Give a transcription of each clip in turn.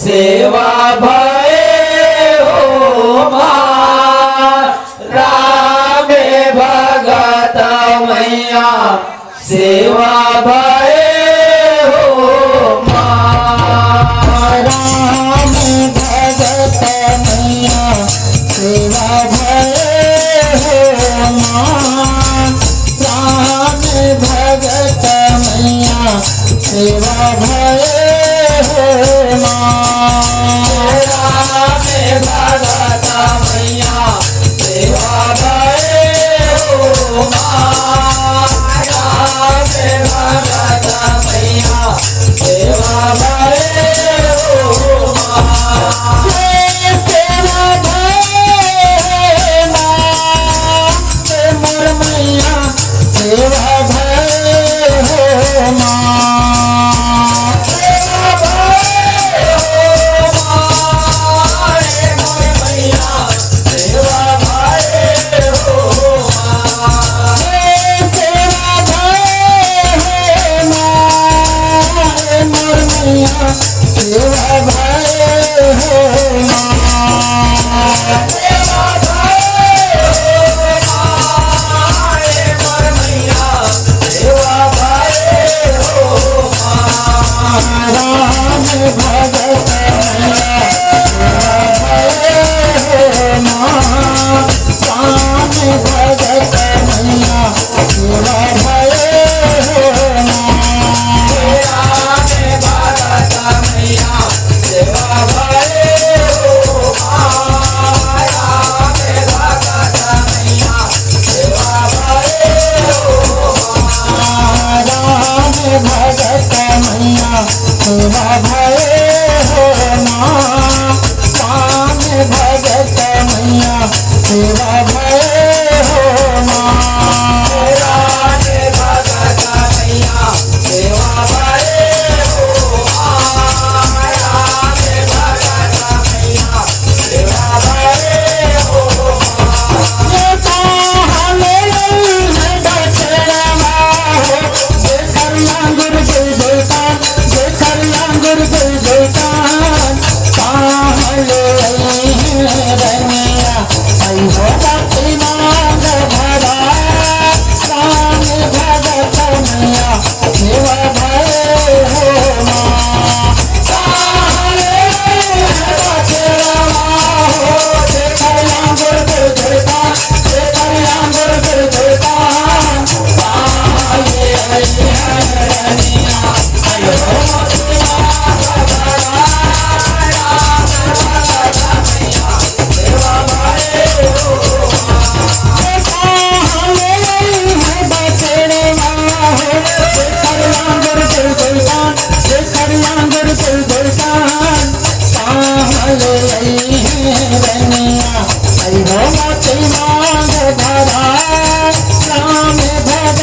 सेवा भये हो रामे भगत मैया सेवा भये हो राम भगत मैया सेवा भये हो राम भगत मैया सेवा भये हो राम भगत मैया सेवा भये हो राम भगत मैया सेवा भये हो सेवा भये मोर मैया सेवा भये हो सेवा भये हो राम भगत मैया राम भगत मैया सेवा भये भगत मैया सेवा भये हो राम भगत मैया सेवा भये हो राम भगत मैया सेवा भये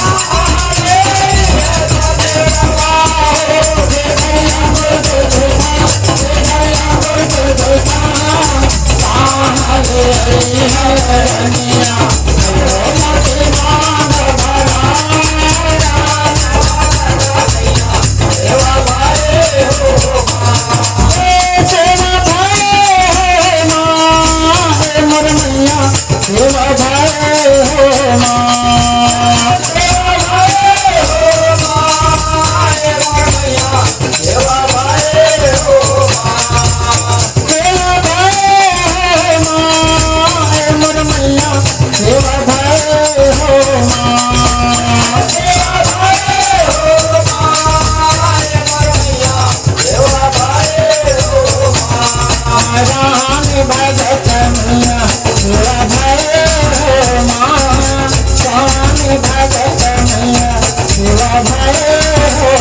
हो सेवा भये राम भगत मैया सेवा भये हो राम भगत मैया सेवा भये हो राम भगत मैया सेवा भये हो राम भगत मैया सेवा भये हो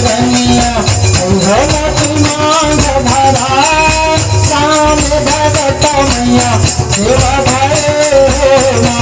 रनिया मांग भरा राम भगत मैया सेवा भय हो माँ।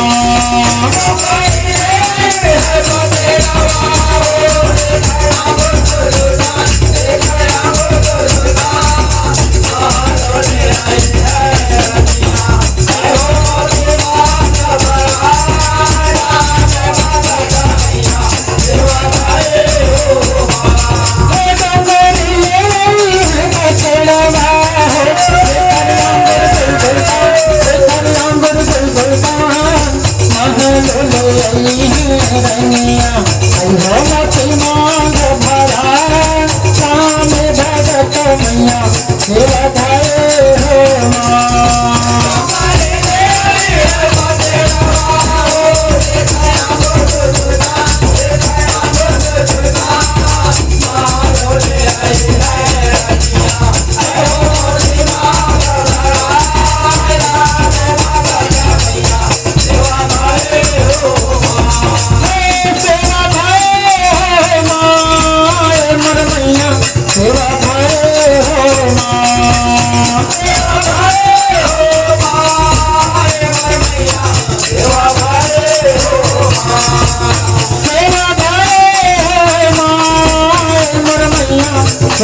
सेवा भय हो माँ।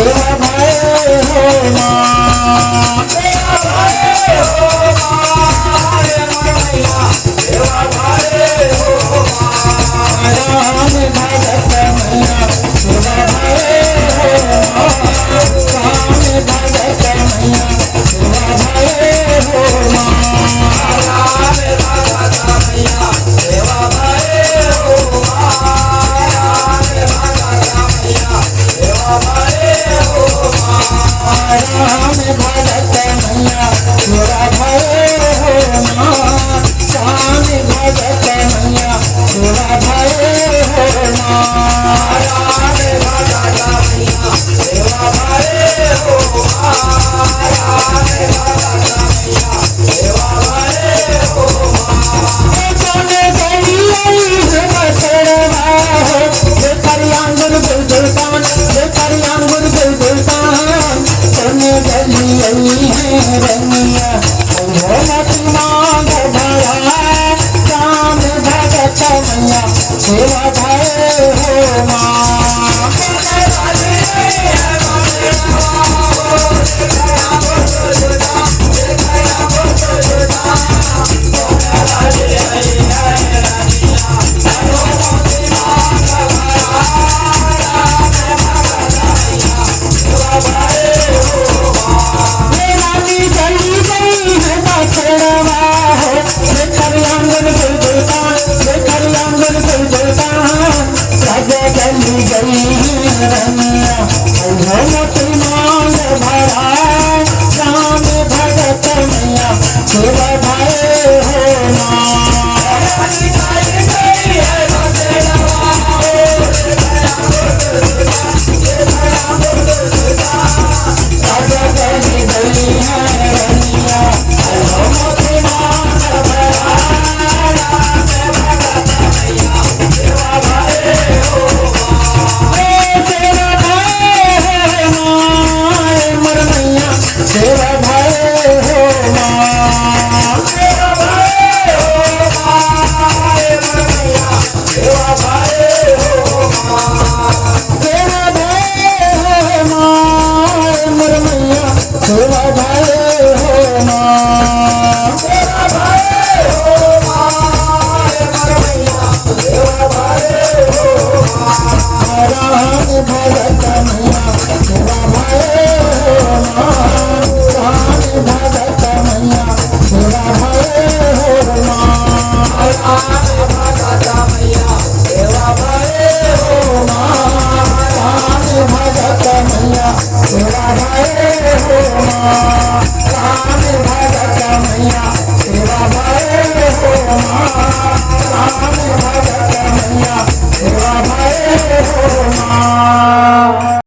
सेवा भय हो माँ। राम भगत मैया सेवा भय हो माँ। राम भगत मैया सेवा भय हो माँ। राम भगत मैया सेवा भय हो माँ। राम भगत मैया सेवा भय हो माँ। सेवा भय हो माँ। सेवा भय हो भगत मैया